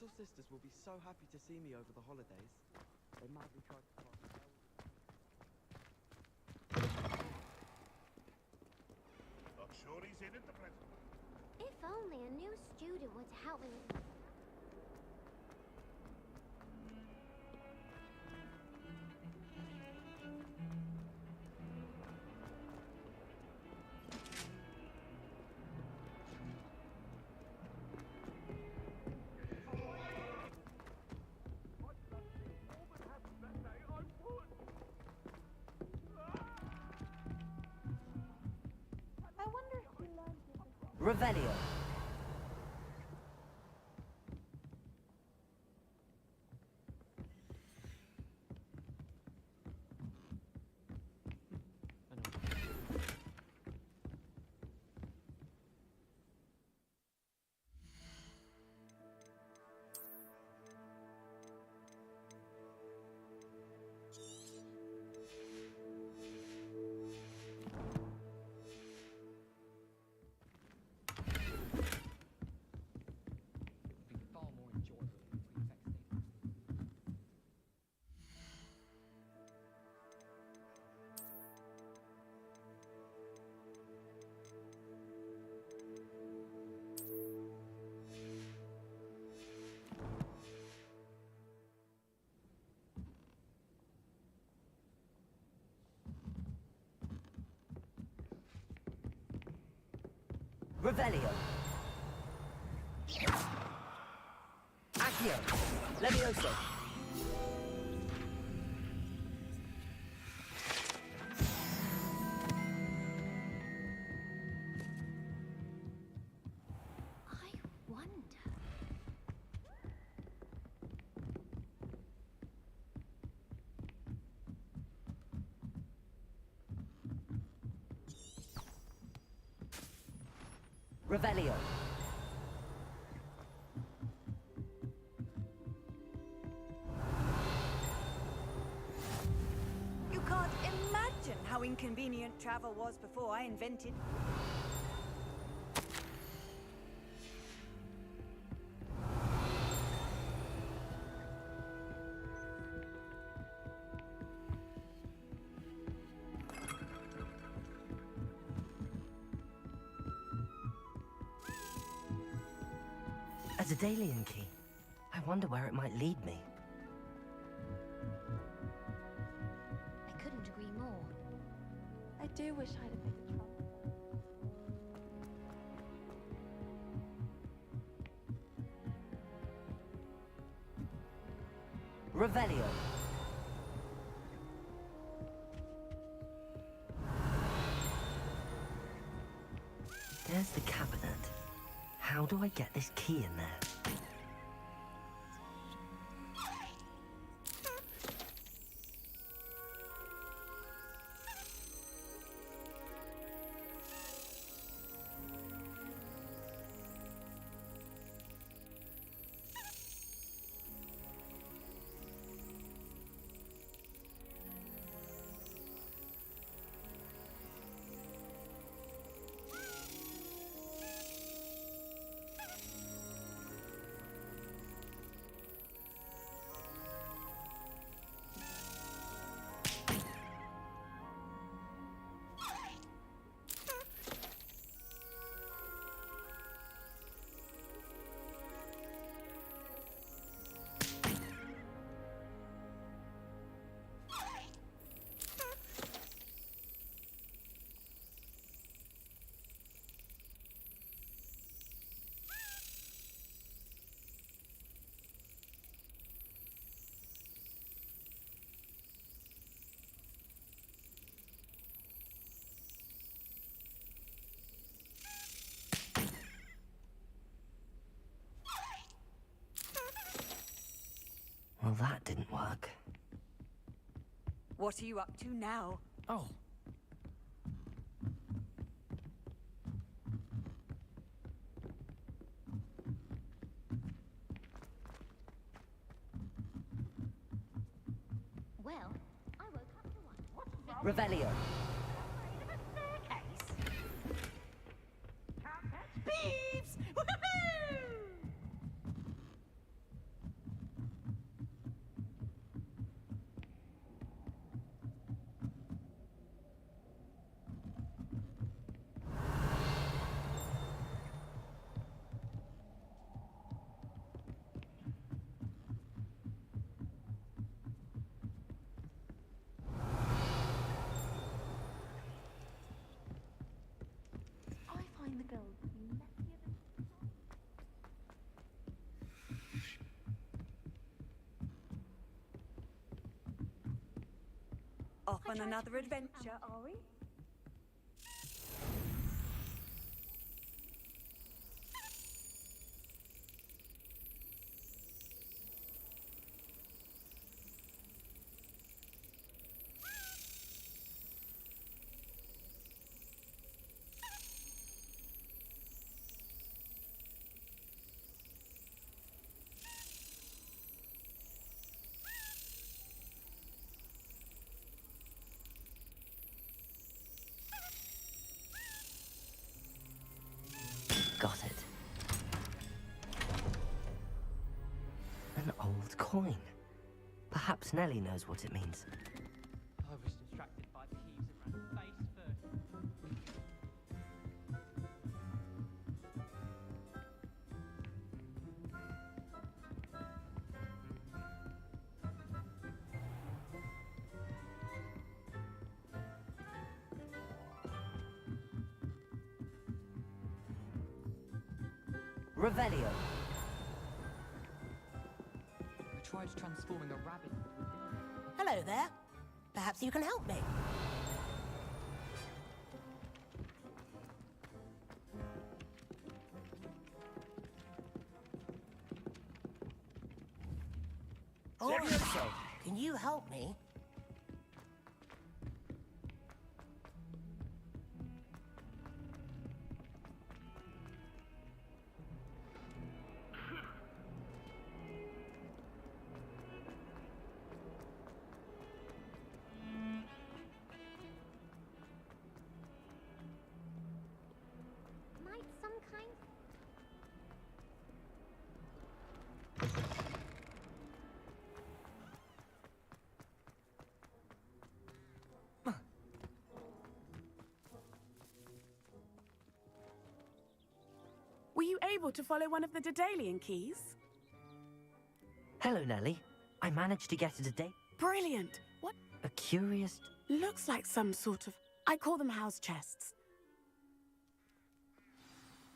little sisters will be so happy to see me over the holidays. They madly tried to plot spells. Not sure he's in at the present. If only a new student were to help me. I wonder if you learned this. Revelio. Revelio. Accio. Levioso. I wonder. Revelio. You can't imagine how inconvenient travel was before I invented. A Daedalian key. I wonder where it might lead me. I couldn't agree more. I do wish I'd have picked trouble. Revelio. There's the cabinet. How do I get this key in there? Well, that didn't work. What are you up to now? Oh. Well, I woke up to one. What's wrong? Revelio. Thieves! Woohoo! Off on another adventure, are we? Got it. An old coin. Perhaps Nellie knows what it means. I was distracted by thieves around the face first. Revelio. I tried transforming a rabbit into a deer. Hello there. Perhaps you can help me. Also, can you help me? Might some kind. Were you able to follow one of the Daedalian keys? Hello, Nellie. I managed to get it a date. Brilliant! What A curious... looks like some sort of... I call them house chests.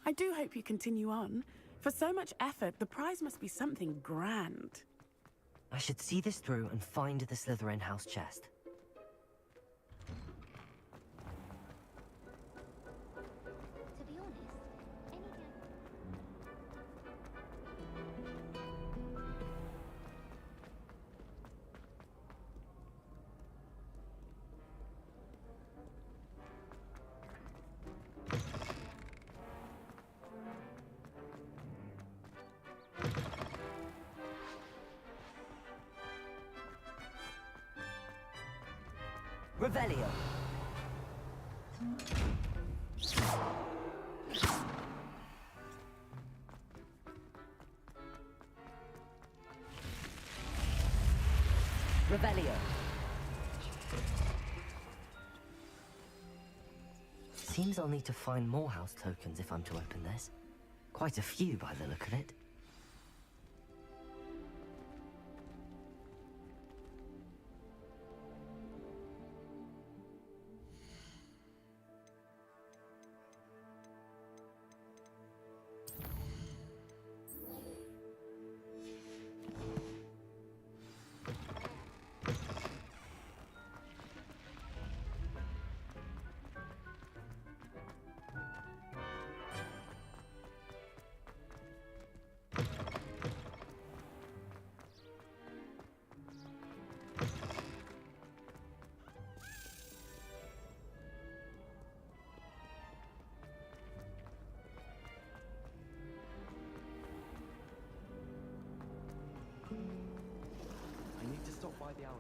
I do hope you continue on. For so much effort, the prize must be something grand. I should see this through and find the Slytherin house chest. To be honest, any game. Revelio. Revelio. Seems I'll need to find more house tokens if I'm to open this. Quite a few by the look of it. I need to stop by the owlery.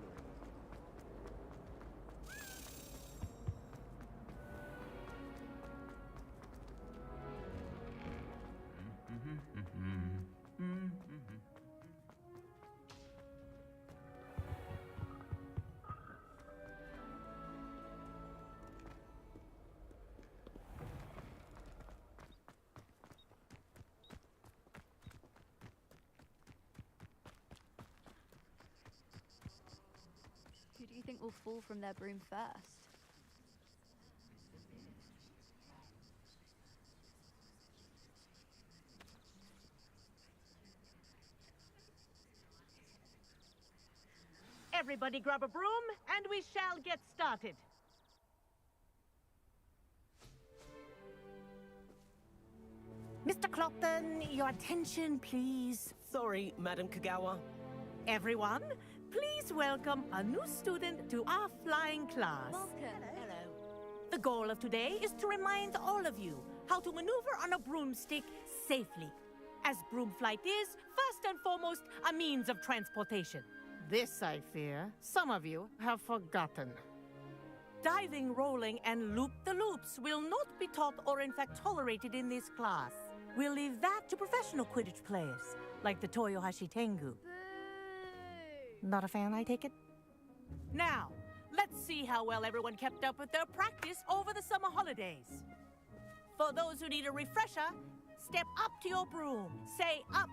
Who do you think will fall from their broom first? Everybody grab a broom, and we shall get started. Mr. Clopton, your attention, please. Sorry, Madam Kagawa. Everyone, please welcome a new student to our flying class. Welcome. Hello. The goal of today is to remind all of you how to maneuver on a broomstick safely, as broom flight is, first and foremost, a means of transportation. This, I fear, some of you have forgotten. Diving, rolling, and loop-the-loops will not be taught or in fact tolerated in this class. We'll leave that to professional Quidditch players, like the Toyohashi Tengu. Not a fan, I take it? Now, let's see how well everyone kept up with their practice over the summer holidays. For those who need a refresher, step up to your broom, say up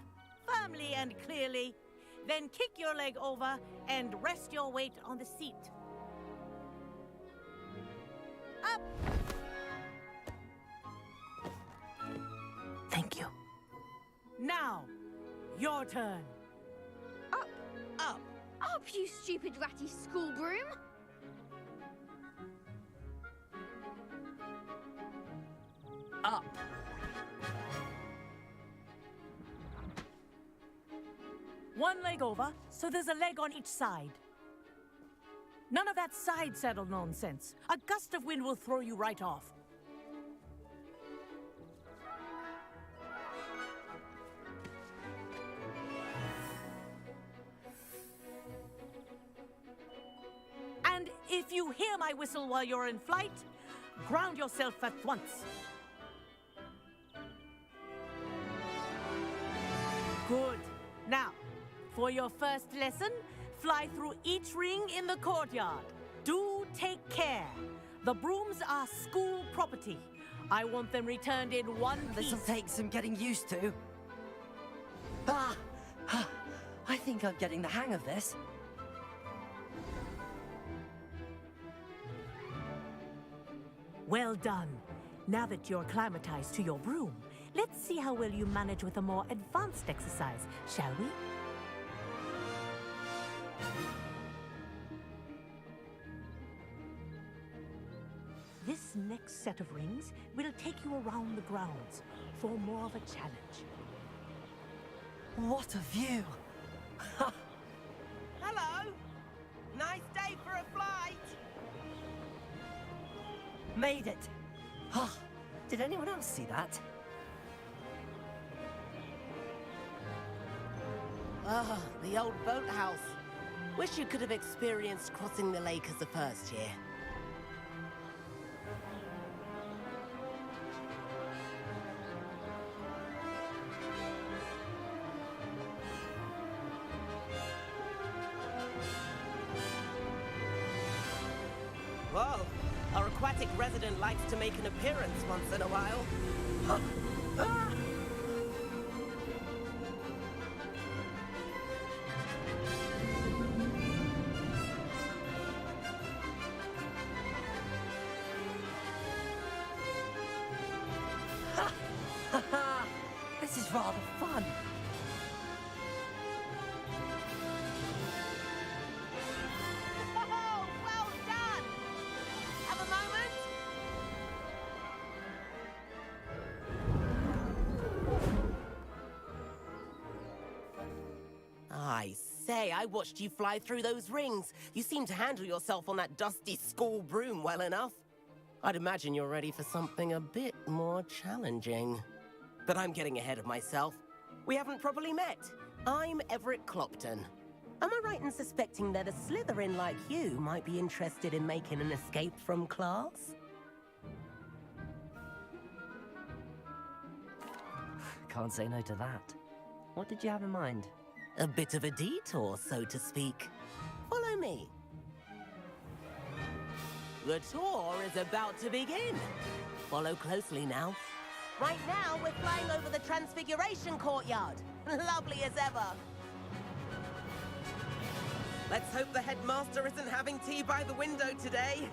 firmly and clearly, then kick your leg over and rest your weight on the seat. Up! Thank you. Now, your turn. Up. Up. Up, you stupid ratty school broom. Up. One leg over, so there's a leg on each side. None of that side saddle nonsense. A gust of wind will throw you right off. And if you hear my whistle while you're in flight, ground yourself at once. Good. Now, for your first lesson, fly through each ring in the courtyard. Do take care. The brooms are school property. I want them returned in one piece. This'll take some getting used to. I think I'm getting the hang of this. Well done. Now that you're acclimatized to your broom, let's see how well you manage with a more advanced exercise, shall we? This next set of rings will take you around the grounds for more of a challenge. What a view! Hello. Nice day for a flight. Made it! Did anyone else see that? Ah, the old boathouse. Wish you could have experienced crossing the lake as a first year. Whoa, our aquatic resident likes to make an appearance once in a while. This is rather fun. Oh, well done! Have a moment? I say, I watched you fly through those rings. You seem to handle yourself on that dusty school broom well enough. I'd imagine you're ready for something a bit more challenging. But I'm getting ahead of myself. We haven't properly met. I'm Everett Clopton. Am I right in suspecting that a Slytherin like you might be interested in making an escape from class? Can't say no to that. What did you have in mind? A bit of a detour, so to speak. Follow me. The tour is about to begin. Follow closely now. Right now, we're flying over the Transfiguration Courtyard. Lovely as ever. Let's hope the headmaster isn't having tea by the window today.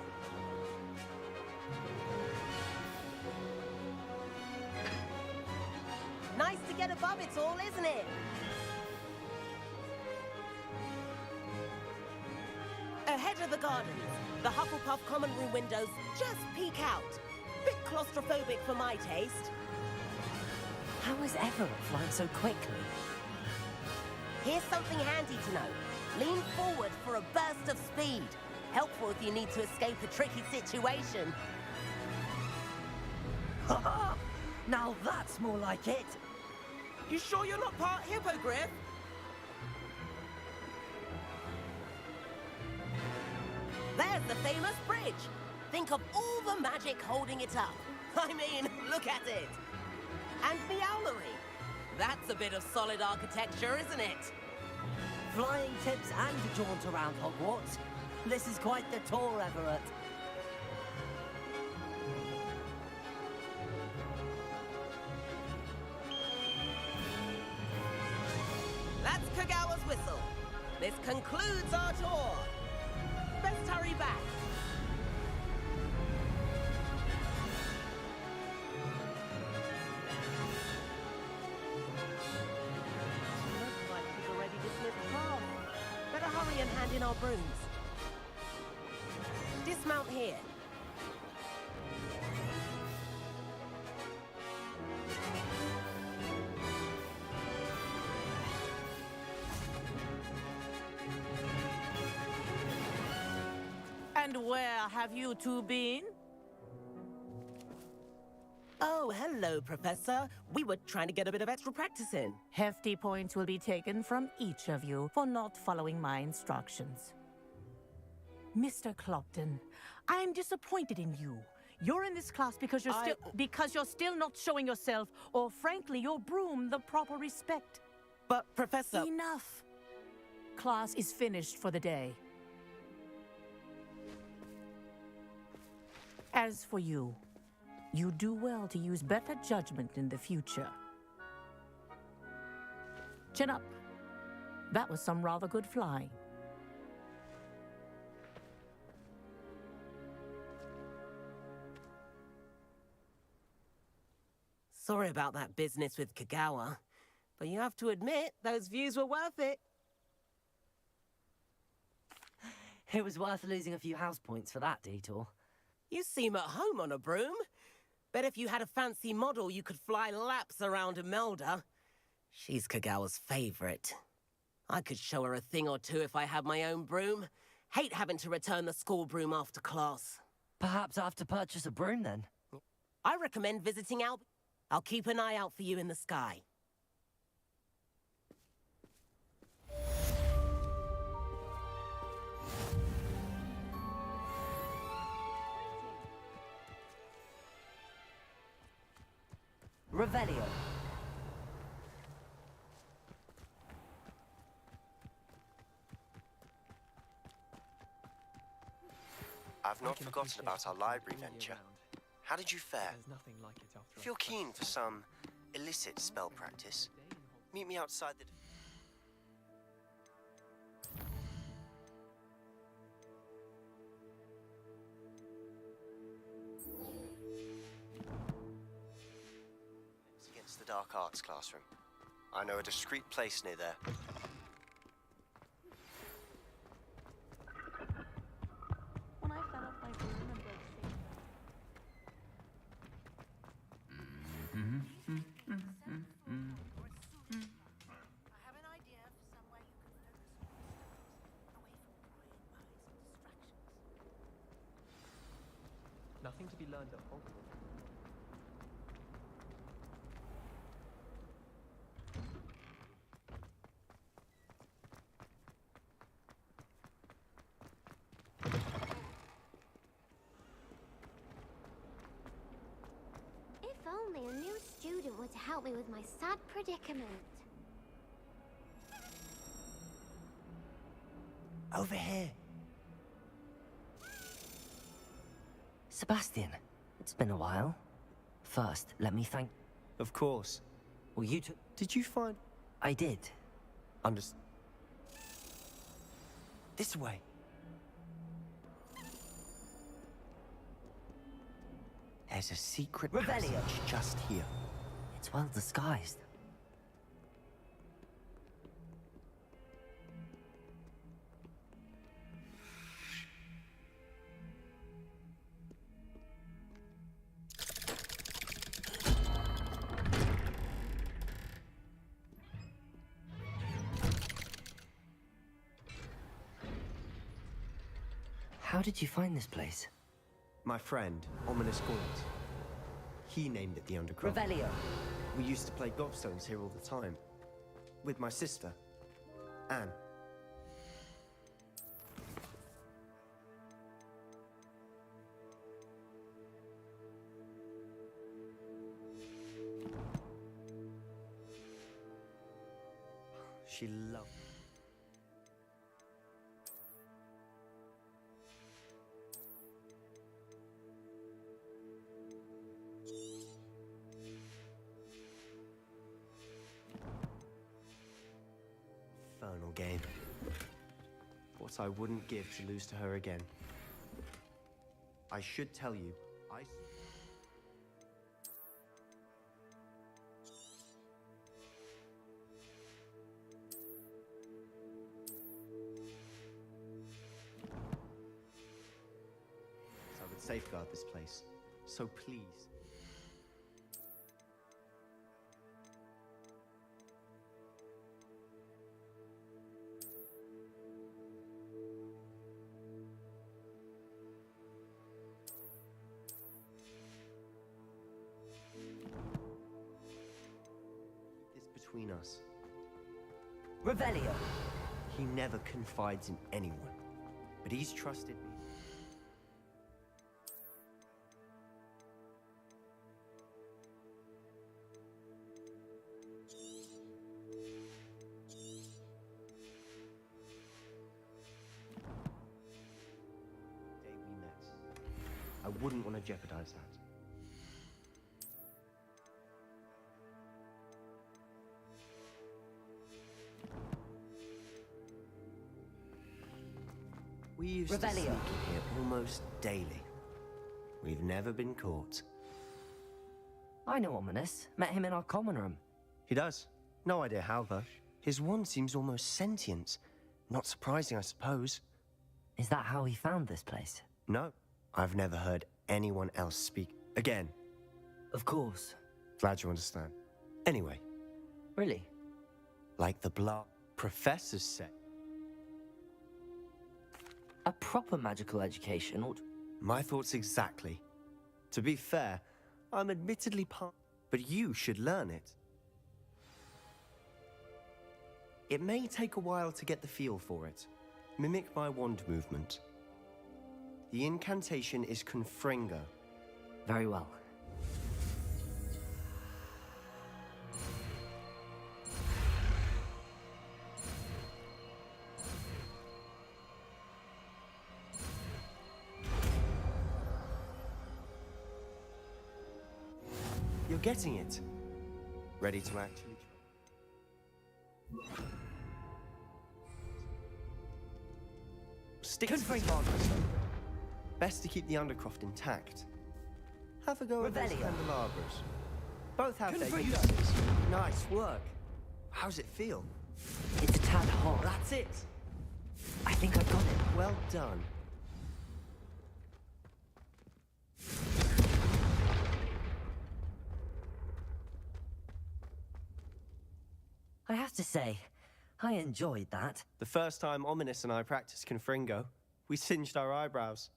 Nice to get above it all, isn't it? ahead of the gardens. The Hufflepuff common room windows just peek out. Bit claustrophobic for my taste. How is Everett flying so quickly? Here's something handy to know. Lean forward for a burst of speed. Helpful if you need to escape a tricky situation. Now that's more like it. You sure you're not part hippogriff? There's the famous bridge. Think of all the magic holding it up. I mean, look at it. And the owlery. That's a bit of solid architecture, isn't it? Flying tips and a jaunt around Hogwarts. This is quite the tour, Everett. That's Kagawa's whistle. This concludes our tour. Best hurry back. Looks like she's already dismissed class. Better hurry and hand in our brooms. Dismount here. And where have you two been? Oh, hello, Professor. We were trying to get a bit of extra practice in. Hefty points will be taken from each of you for not following my instructions. Mr. Clopton, I'm disappointed in you. You're in this class because you're still not showing yourself, or frankly, your broom, the proper respect. But, Professor... Enough. Class is finished for the day. As for you, you do well to use better judgment in the future. Chin up. That was some rather good flying. Sorry about that business with Kagawa, but you have to admit, those views were worth it. It was worth losing a few house points for that detour. You seem at home on a broom. Bet if you had a fancy model, you could fly laps around Imelda. She's Kagawa's favorite. I could show her a thing or two if I had my own broom. Hate having to return the school broom after class. Perhaps I have to purchase a broom then. I recommend visiting Albert. I'll keep an eye out for you in the sky. Revelio. I've not forgotten about our library venture. How did you fare? If you're keen for some illicit spell practice, meet me outside the... against the Dark Arts classroom. I know a discreet place near there. When I fell off my broom and broke I have an idea for somewhere you can focus away from prying eyes and distractions. Nothing to be learned at Hogwarts. If only a new student were to help me with my sad predicament. Over here. Sebastian, it's been a while. First, let me thank... Of course. Well, you took... Did you find... I did. This way. There's a secret Revelio. passage just here. It's well disguised. How did you find this place? My friend, Ominous Gaunt. He named it the Undercroft. Revelio. We used to play gobstones here all the time. With my sister, Anne. She loved it. Infernal game. What I wouldn't give to lose to her again. I should tell you, I would safeguard this place. So please. Between us. Revelio. He never confides in anyone, but he's trusted me. The day we met, I wouldn't want to jeopardize that. We used to sneak in here almost daily. We've never been caught. I know Ominous. Met him in our common room. He does. No idea how, though. His wand seems almost sentient. Not surprising, I suppose. Is that how he found this place? No. I've never heard anyone else speak. Again. Of course. Glad you understand. Anyway. Really? Like the blah professors said. A proper magical education ought... My thoughts exactly. To be fair, I'm admittedly part, but you should learn it. It may take a while to get the feel for it. Mimic my wand movement. The incantation is Confringo. Very well. You're getting it. Ready to actually try. Stick to the target. Best to keep the Undercroft intact. Have a go at those candelabras. Both have their uses. Nice work. How's it feel? It's a tad hot. That's it. I think I got it. Well done. I have to say, I enjoyed that. The first time Ominous and I practiced Confringo, we singed our eyebrows.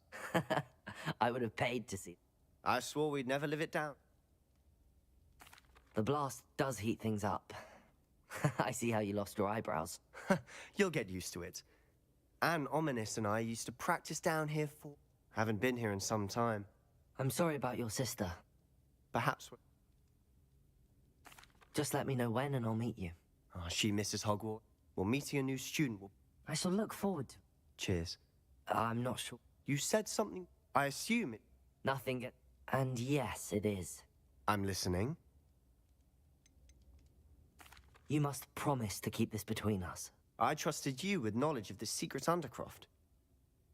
I would have paid to see. I swore we'd never live it down. The blast does heat things up. I see how you lost your eyebrows. You'll get used to it. Anne, Ominous and I used to practice down here for... Haven't been here in some time. I'm sorry about your sister. Perhaps... Just let me know when and I'll meet you. Oh, she misses Hogwarts. We'll meeting a new student. I shall look forward to... Cheers. I'm not sure. You said something... I assume it... Nothing... And yes, it is. I'm listening. You must promise to keep this between us. I trusted you with knowledge of the secret Undercroft.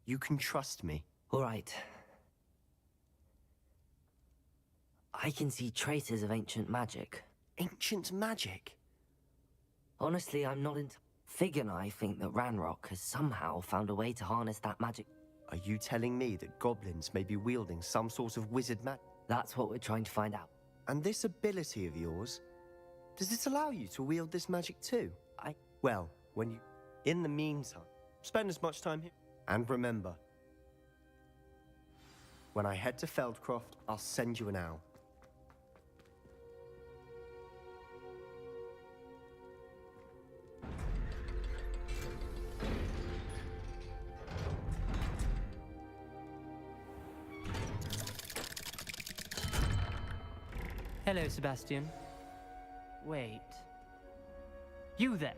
You can trust me. All right. I can see traces of ancient magic. Ancient magic? Honestly, I'm not into... Fig and I think that Ranrock has somehow found a way to harness that magic. Are you telling me that goblins may be wielding some sort of wizard magic? That's what we're trying to find out. And this ability of yours, does it allow you to wield this magic too? Well, when you... In the meantime, spend as much time here. And remember, When I head to Feldcroft, I'll send you an owl. Hello, Sebastian. Wait. You there?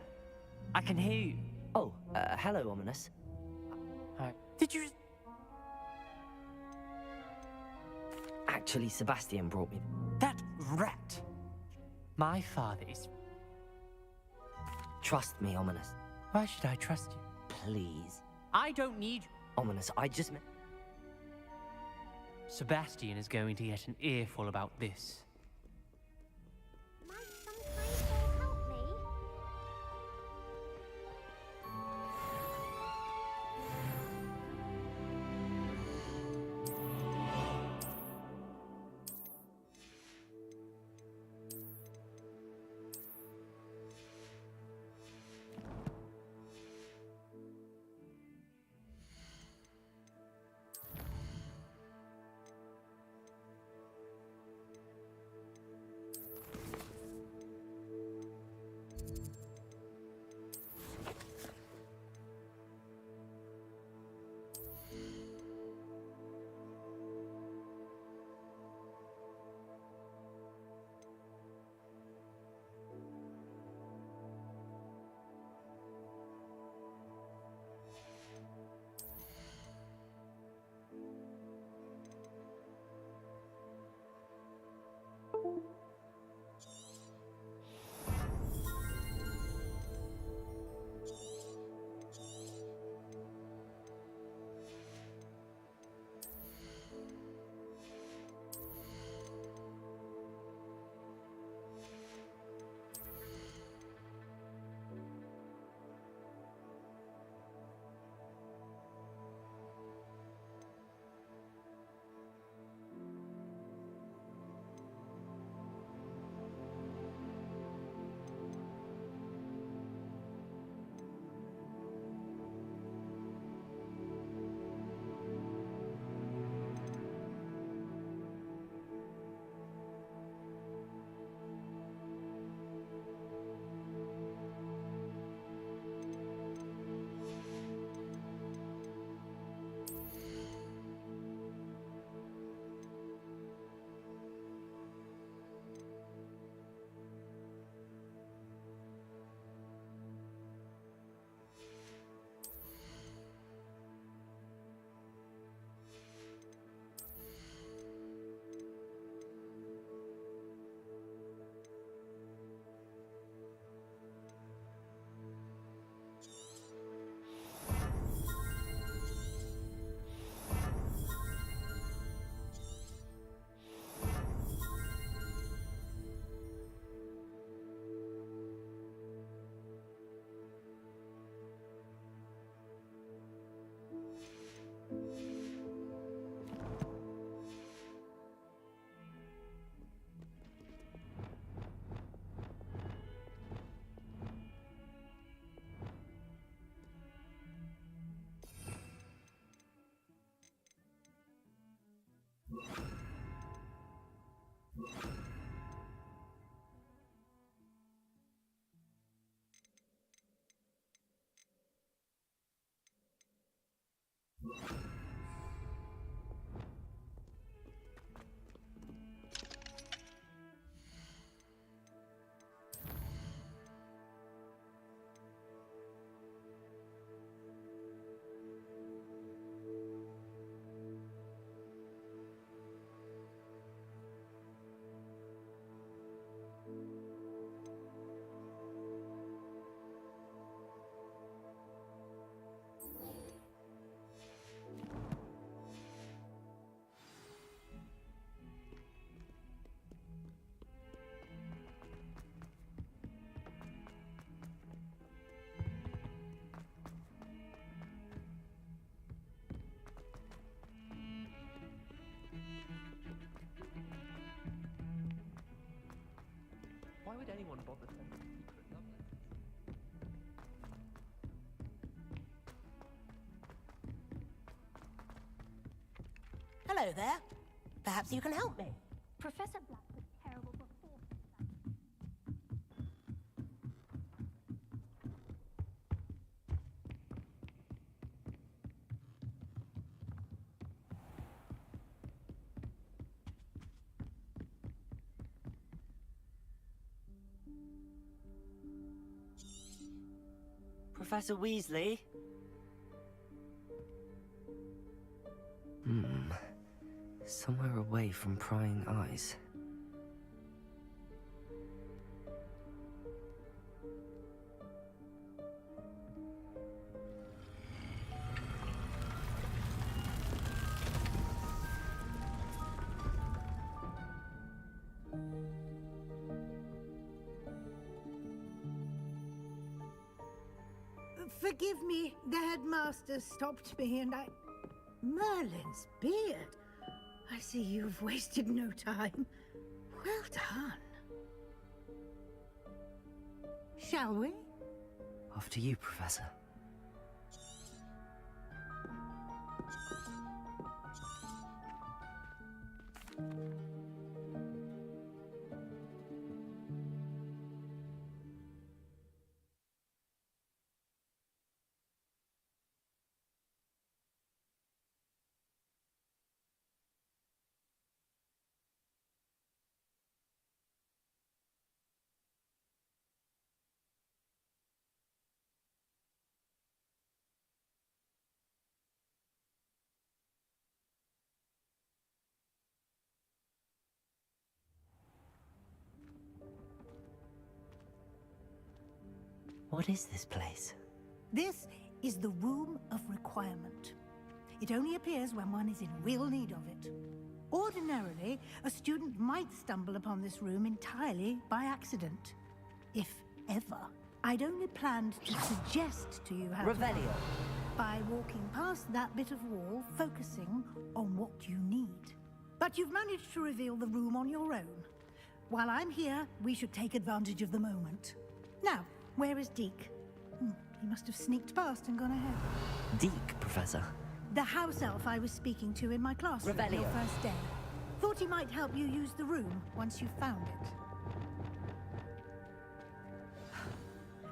I can hear you. Oh, hello, Ominous. Did you... Actually, Sebastian brought me... That rat! My father is... Trust me, Ominous. Why should I trust you? Please. I don't need... Ominous, I just... Sebastian is going to get an earful about this. Might some kind soul help me? Why would anyone bother sending secret love letters? Hello there. Perhaps you can help me. Professor Black was terrible before. Professor Weasley? Somewhere away from prying eyes. Forgive me, the headmaster stopped me and I... Merlin's beard. I see you've wasted no time. Well done. Shall we? Off to you, Professor. What is this place? This is the Room of Requirement. It only appears when one is in real need of it. Ordinarily, a student might stumble upon this room entirely by accident. If ever. I'd only planned to suggest to you how Revelio. to... By walking past that bit of wall, focusing on what you need. But you've managed to reveal the room on your own. While I'm here, we should take advantage of the moment. Now, where is Deke? He must have sneaked past and gone ahead. Deke, Professor. The house elf I was speaking to in my classroom Revelio. your first day. Thought he might help you use the room once you found it.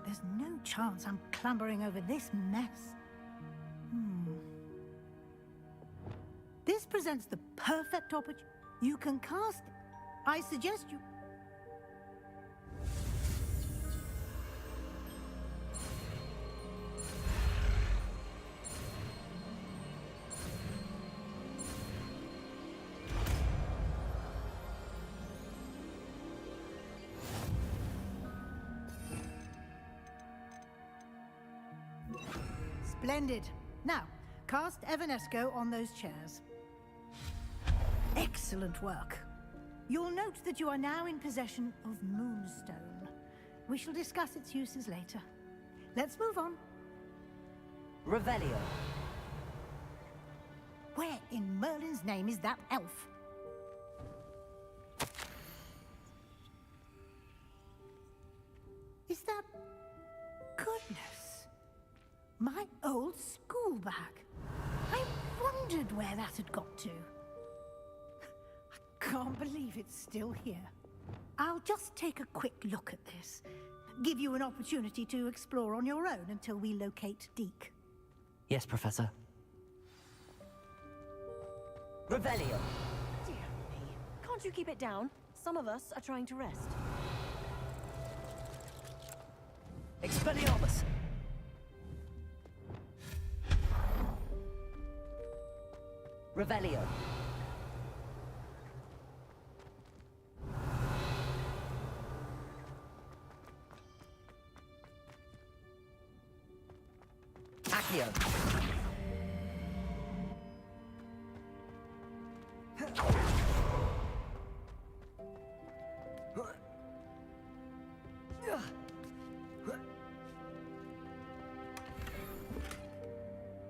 There's no chance I'm clambering over this mess. This presents the perfect opportunity. You can cast... I suggest you... Splendid. Now, cast Evanesco on those chairs. Excellent work. You'll note that you are now in possession of Moonstone. We shall discuss its uses later. Let's move on. Revelio. Where in Merlin's name is that elf? Is that... Goodness. My old school bag. I wondered where that had got to. I can't believe it's still here. I'll just take a quick look at this. Give you an opportunity to explore on your own until we locate Deke. Yes, Professor. Revelio. Dear me. Can't you keep it down? Some of us are trying to rest. Expelliarmus. Revelio. Accio.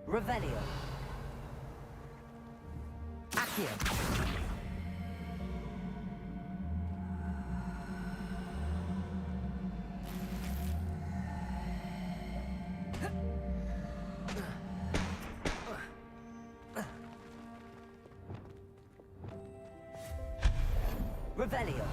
Revelio. Accio. Revelio.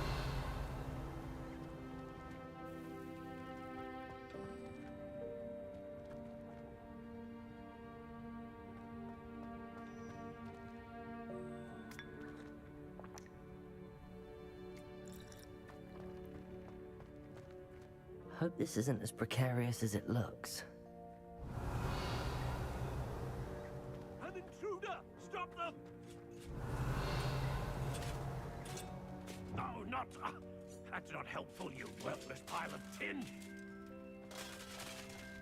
Hope this isn't as precarious as it looks. An intruder! Stop them! No, not... that's not helpful, you worthless pile of tin!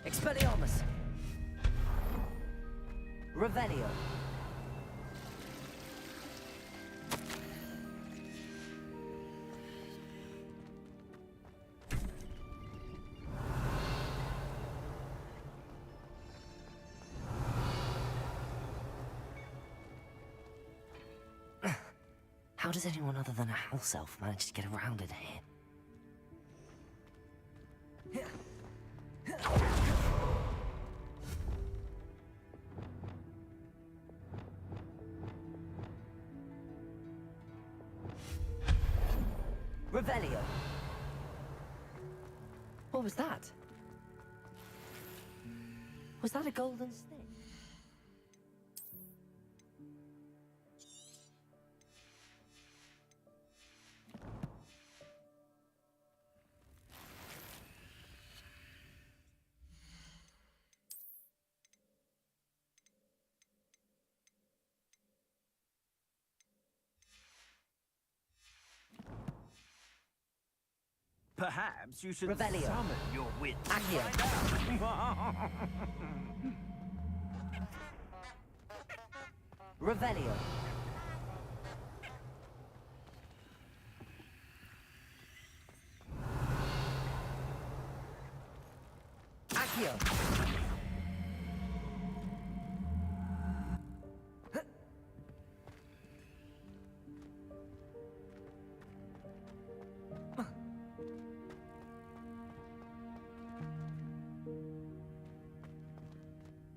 Expelliarmus! Revelio. How does anyone other than a house elf manage to get around in here? Revelio. What was that? Was that a golden stick? Perhaps you should Revelio. summon your wit. Accio. Revelio. Accio.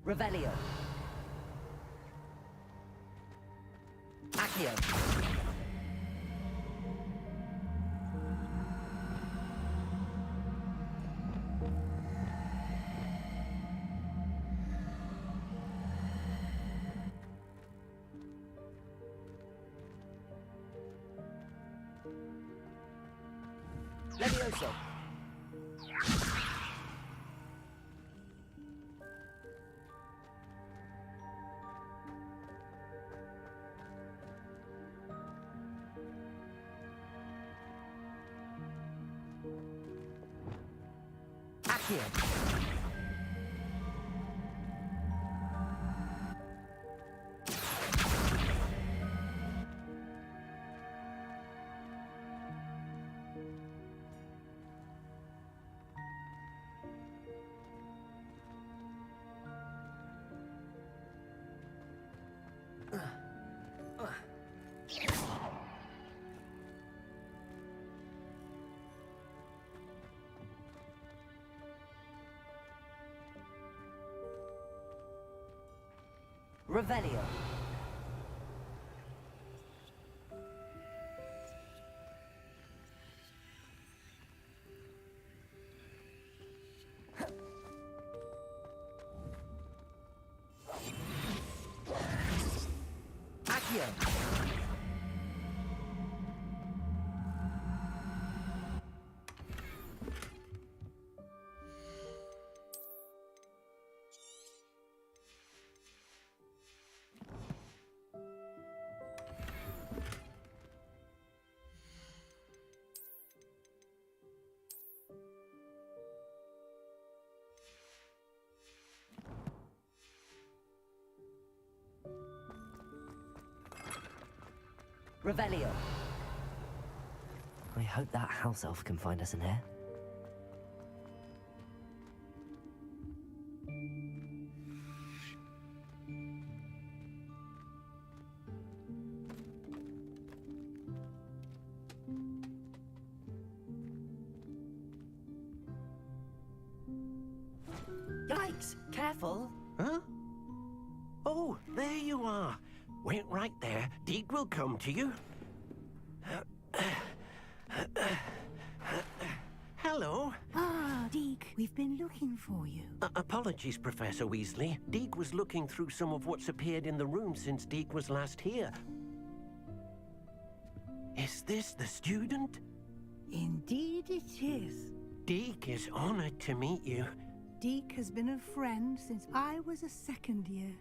Revelio. Accio. Levioso. Accio. Revelio. Accio. Revelio. I hope that house elf can find us in here. Yikes! Careful! Huh? Oh, there you are. Wait right there. Deek will come to you. Hello. Ah, Deke, we've been looking for you. Apologies, Professor Weasley. Deke was looking through some of what's appeared in the room since Deke was last here. Is this the student? Indeed it is. Deke is honored to meet you. Deke has been a friend since I was a second year.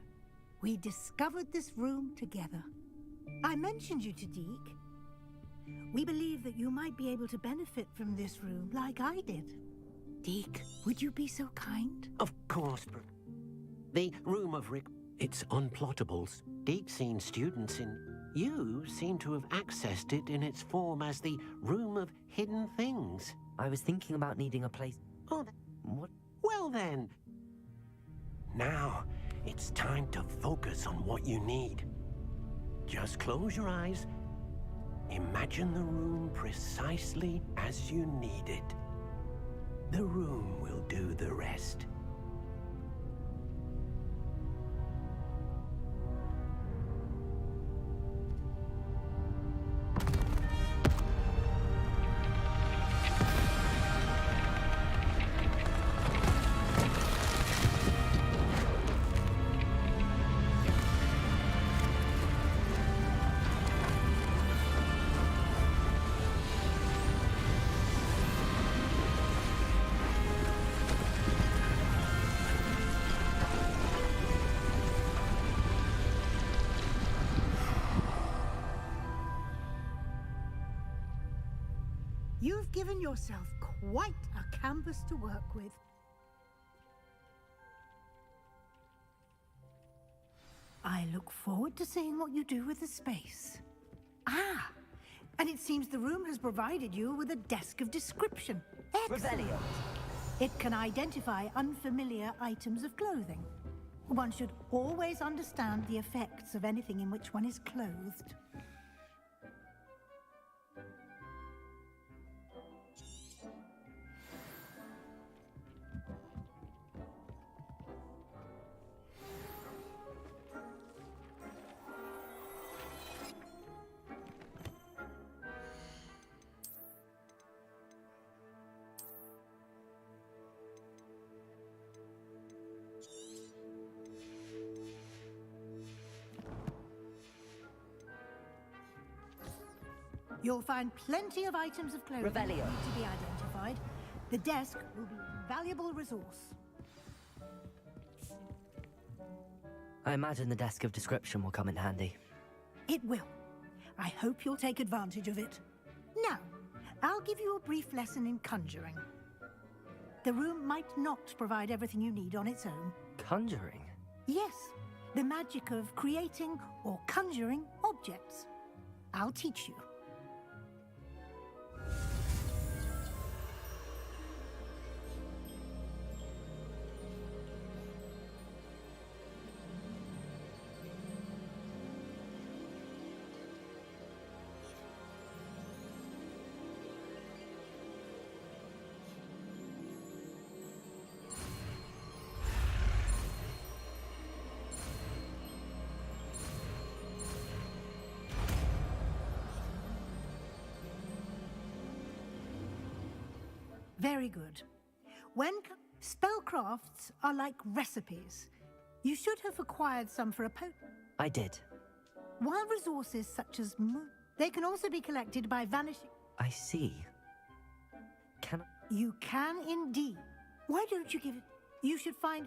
We discovered this room together. I mentioned you to Deke. We believe that you might be able to benefit from this room like I did. Deke, would you be so kind? Of course, the room of it's unplottables. Deke's seen students in... You seem to have accessed it in its form as the room of hidden things. I was thinking about needing a place... Oh, what? Well then. Now, it's time to focus on what you need. Just close your eyes. Imagine the room precisely as you need it. The room will do the rest. You've given yourself quite a canvas to work with. I look forward to seeing what you do with the space. Ah, and it seems the room has provided you with a desk of description. Excellent. Revelio. It can identify unfamiliar items of clothing. One should always understand the effects of anything in which one is clothed. You'll find plenty of items of clothing that need Revelio. to be identified. The desk will be a valuable resource. I imagine the desk of description will come in handy. It will. I hope you'll take advantage of it. Now, I'll give you a brief lesson in conjuring. The room might not provide everything you need on its own. Conjuring? Yes, the magic of creating or conjuring objects. I'll teach you. Very good. Spellcrafts are like recipes. You should have acquired some for a I did. While resources such as they can also be collected by vanishing... I see. Can I... You can indeed. Why don't you give it... You should find...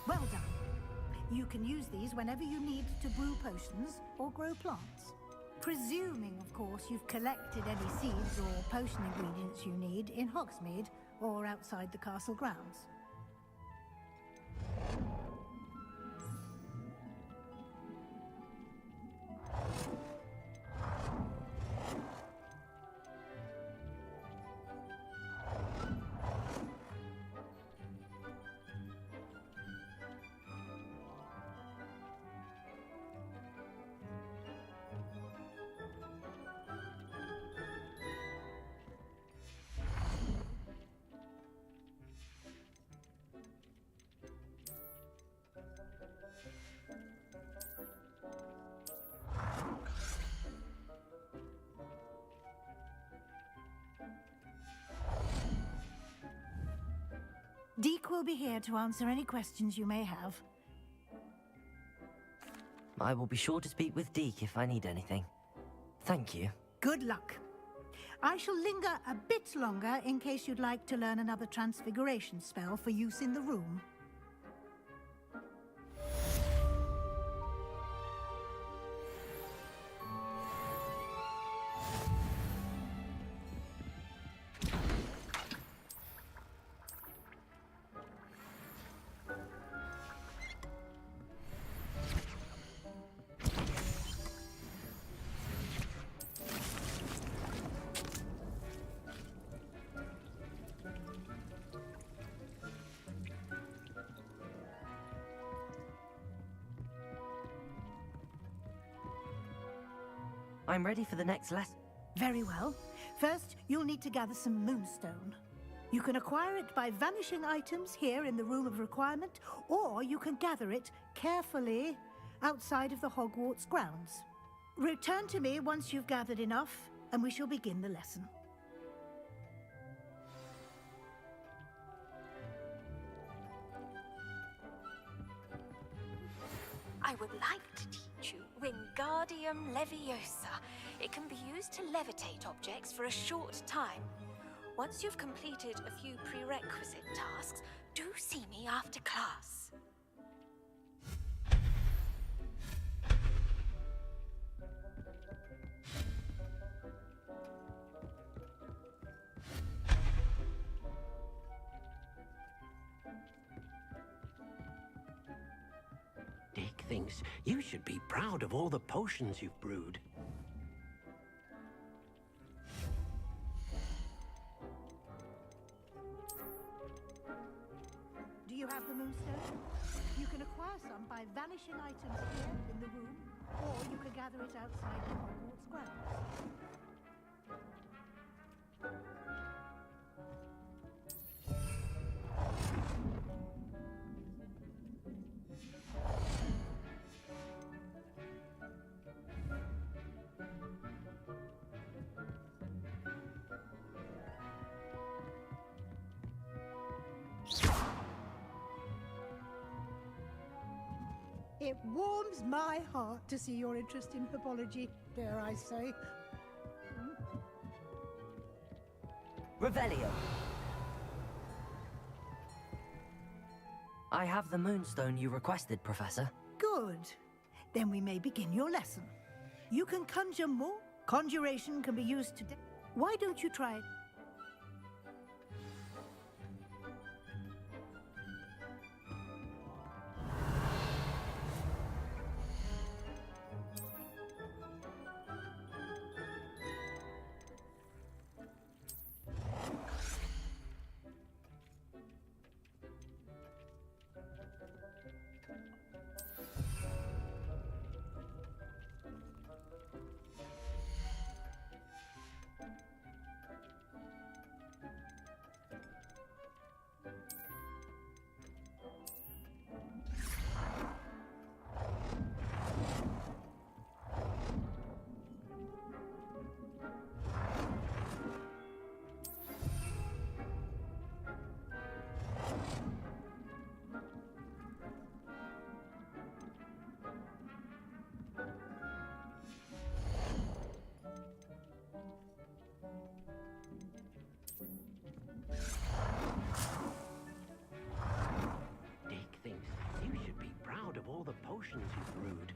Well done. You can use these whenever you need to brew potions or grow plants. Presuming, of course, you've collected any seeds or potion ingredients you need in Hogsmeade or outside the castle grounds. Deke will be here to answer any questions you may have. I will be sure to speak with Deke if I need anything. Thank you. Good luck. I shall linger a bit longer in case you'd like to learn another transfiguration spell for use in the room. I'm ready for the next lesson. Very well. First, you'll need to gather some moonstone. You can acquire it by vanishing items here in the Room of Requirement, or you can gather it carefully outside of the Hogwarts grounds. Return to me once you've gathered enough, and we shall begin the lesson. I would like to teach you Wingardium Leviosa. It can be used to levitate objects for a short time. Once you've completed a few prerequisite tasks, do see me after class. Dick thinks you should be proud of all the potions you've brewed. Do you have the moonstone? You can acquire some by vanishing items here in the room, or you can gather it outside the Hogwarts grounds. It warms my heart to see your interest in herbology, dare I say. Revelio. I have the moonstone you requested, Professor. Good. Then we may begin your lesson. You can conjure more. Conjuration can be used today. Why don't you try it? all the potions you brewed.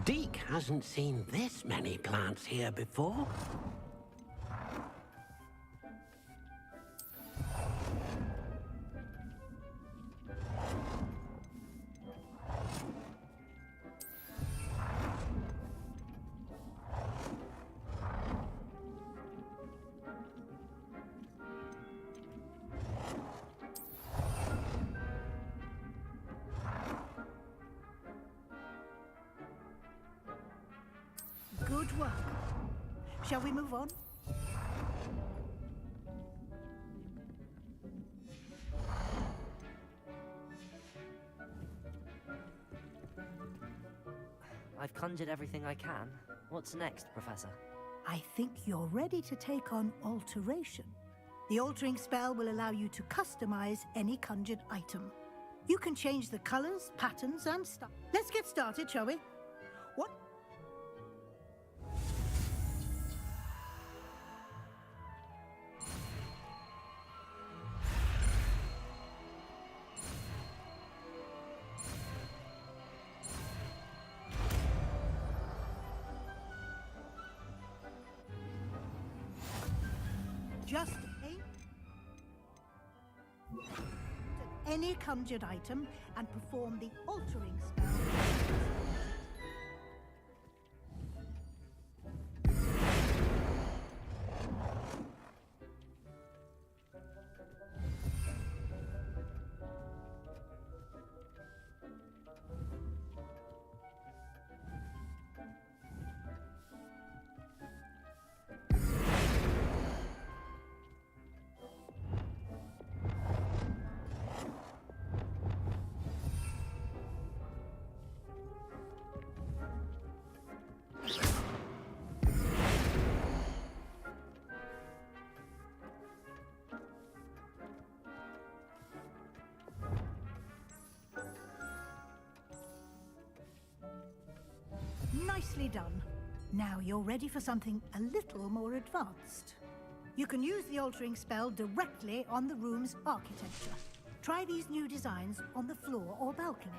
Deke hasn't seen this many plants here before. Good work. Shall we move on? I've conjured everything I can. What's next, Professor? I think you're ready to take on alteration. The altering spell will allow you to customize any conjured item. You can change the colors, patterns, and stuff. Let's get started, shall we? What? Just any conjured item and perform the altering spell. Nicely done. Now you're ready for something a little more advanced. You can use the altering spell directly on the room's architecture. Try these new designs on the floor or balcony.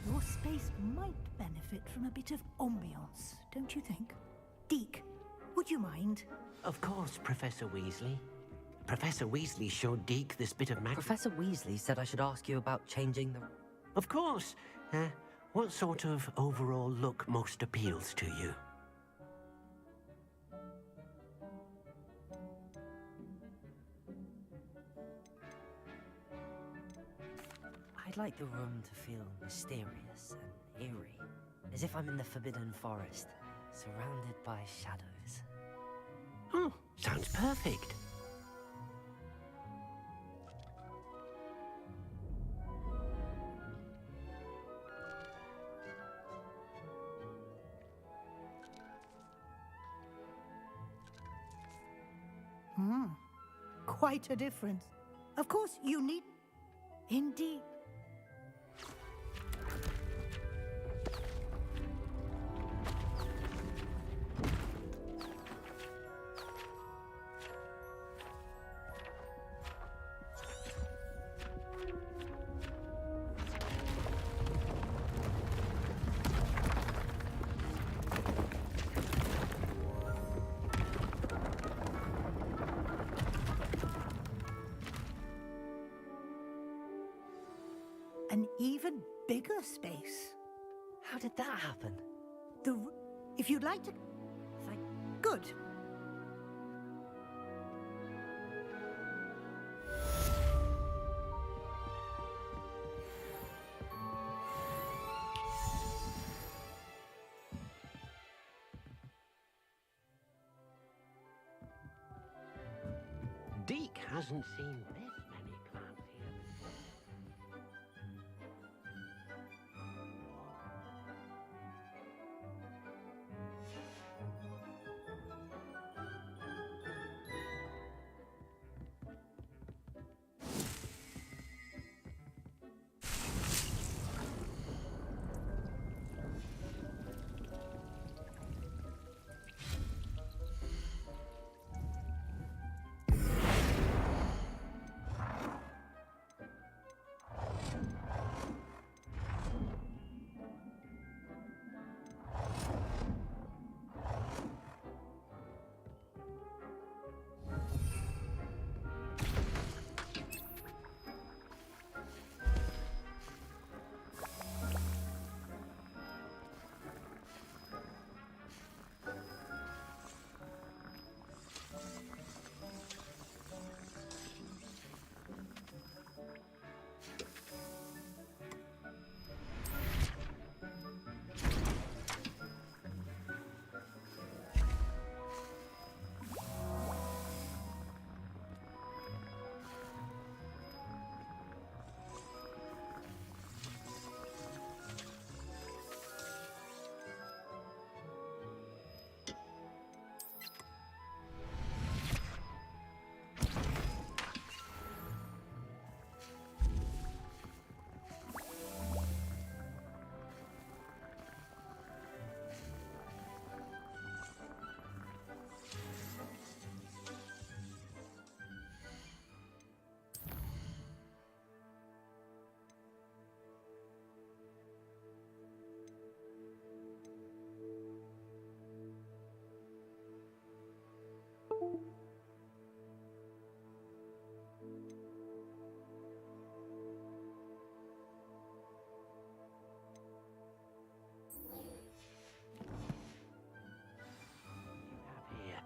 Your space might benefit from a bit of ambiance, don't you think? Deke, would you mind? Of course, Professor Weasley. Professor Weasley showed Deke this bit of magic. Professor Weasley said I should ask you about changing the... Of course. What sort of overall look most appeals to you? I'd like the room to feel mysterious and eerie, as if I'm in the Forbidden Forest, surrounded by shadows. Oh, sounds perfect. Quite a difference. Of course, you need... Indeed. An even bigger space. How did that happen? If you'd like to... Good. Deke hasn't seen this many plants here.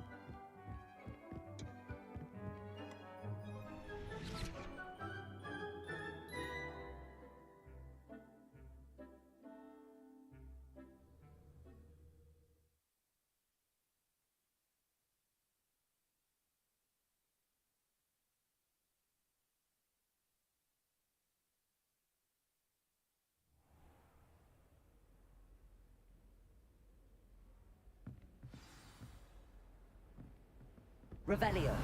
Revelio.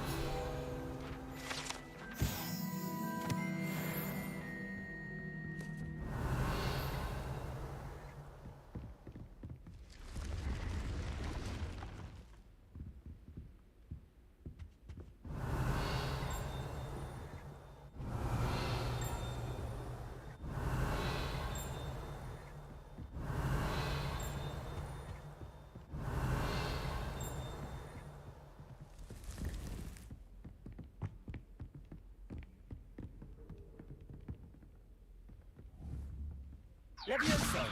Levioso!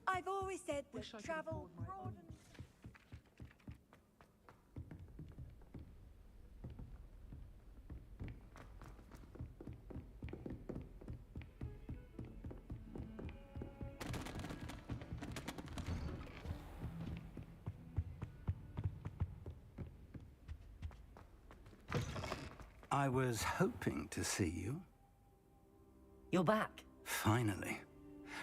I've always said that travel broadens... I was hoping to see you. You're back. Finally.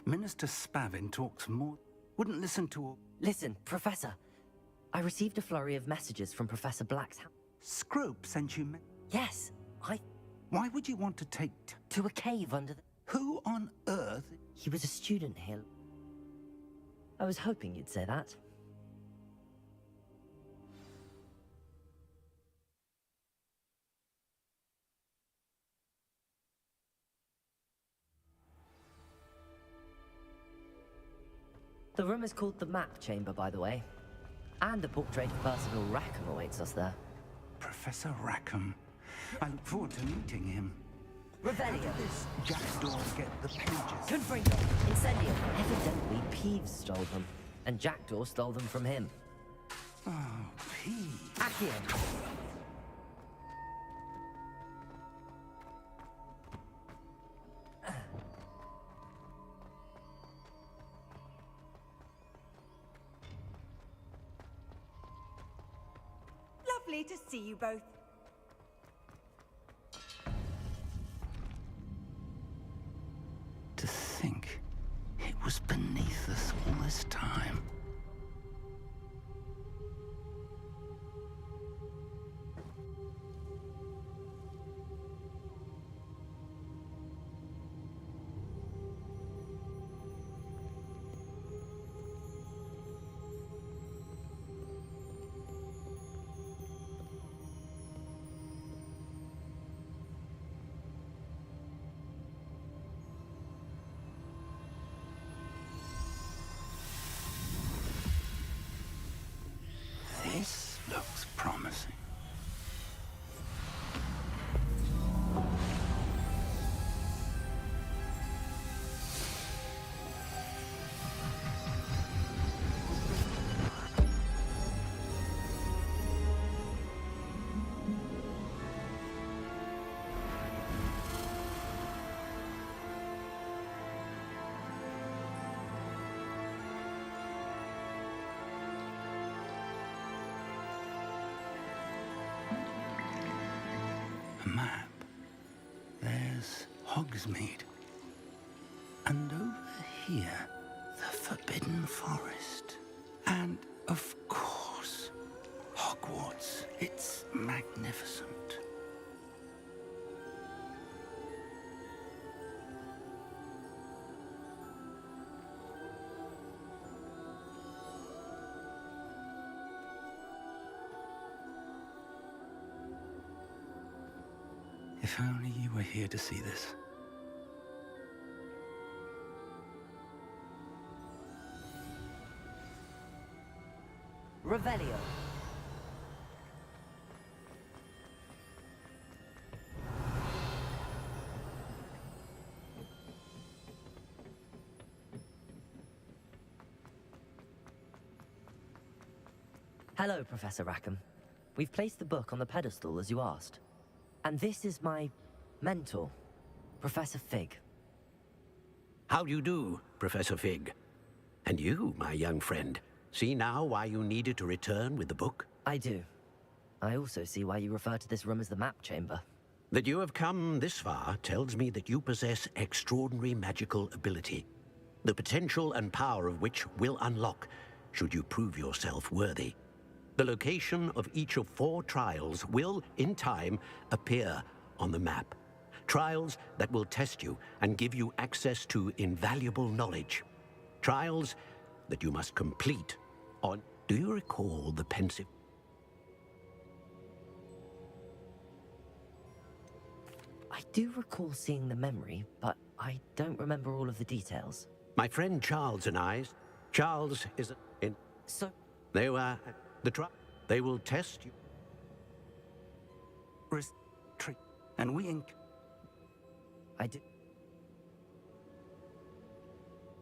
Minister Spavin talks more... Wouldn't listen to all... Listen, Professor. I received a flurry of messages from Professor Black's house. Scrope sent you... Yes, Why would you want to take... to a cave under the... Who on earth... He was a student here. I was hoping you'd say that. The room is called the Map Chamber, by the way. And a portrait of Percival Rackham awaits us there. Professor Rackham. I look forward to meeting him. Revelio. How did this jackdaw get the pages? Confringo. Incendio. Evidently, Peeves stole them. And Jackdaw stole them from him. Oh, Peeves. Accio. Lovely to see you both. To think it was beneath us all this time. This looks promising. A map. There's Hogsmeade. And over here, the Forbidden Forest. And, of course, Hogwarts. It's magnificent. If only you were here to see this. Revelio. Hello, Professor Rackham. We've placed the book on the pedestal as you asked. And this is my mentor, Professor Fig. How do you do, Professor Fig? And you, my young friend, see now why you needed to return with the book? I do. I also see why you refer to this room as the Map Chamber. That you have come this far tells me that you possess extraordinary magical ability, the potential and power of which will unlock should you prove yourself worthy. The location of each of 4 trials will, in time, appear on the map. Trials that will test you and give you access to invaluable knowledge. Trials that you must complete on... Do you recall the pensive... I do recall seeing the memory, but I don't remember all of the details. My friend Charles and I... Charles is in... So... They were... The trial. They will test you. And we I do.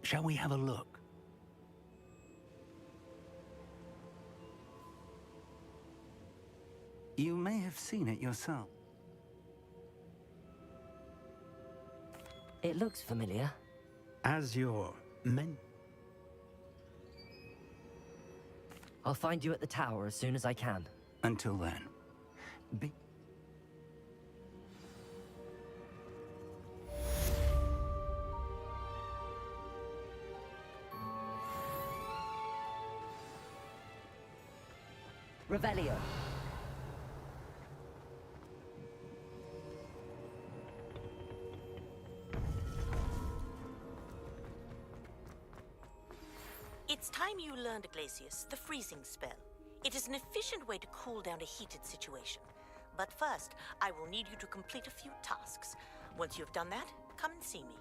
Shall we have a look? You may have seen it yourself. It looks familiar. As your men. I'll find you at the tower as soon as I can. Until then, be... Revelio. It's time you learned, Glacius, the freezing spell. It is an efficient way to cool down a heated situation. But first, I will need you to complete a few tasks. Once you've done that, come and see me.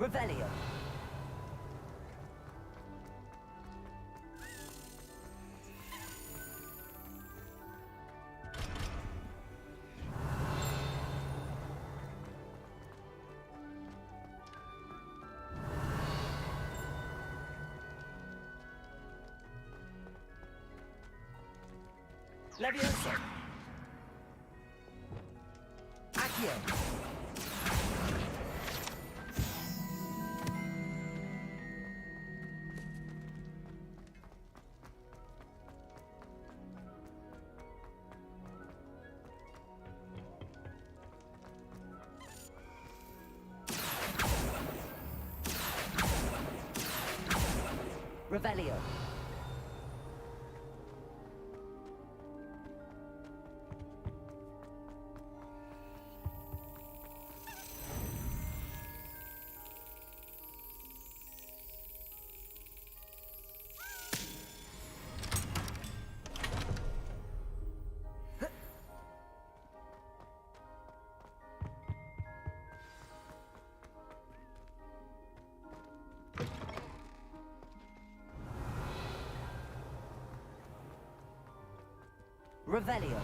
Revelio. Leviosa. Accio. Revelio. Revelio.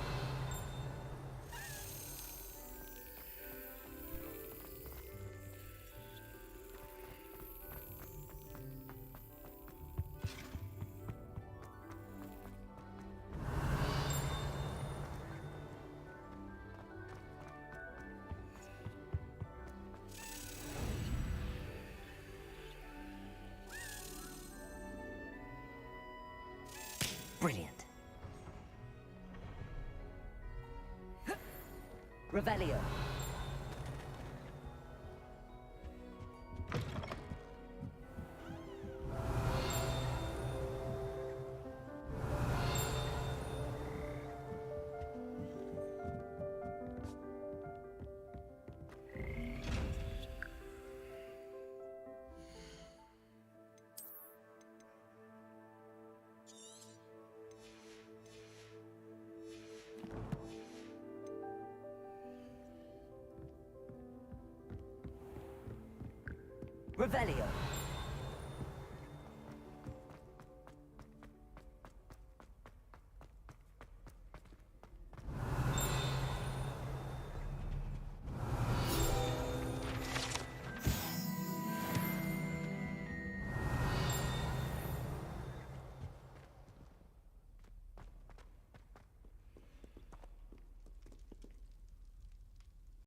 Brilliant. Revelio. Revelio.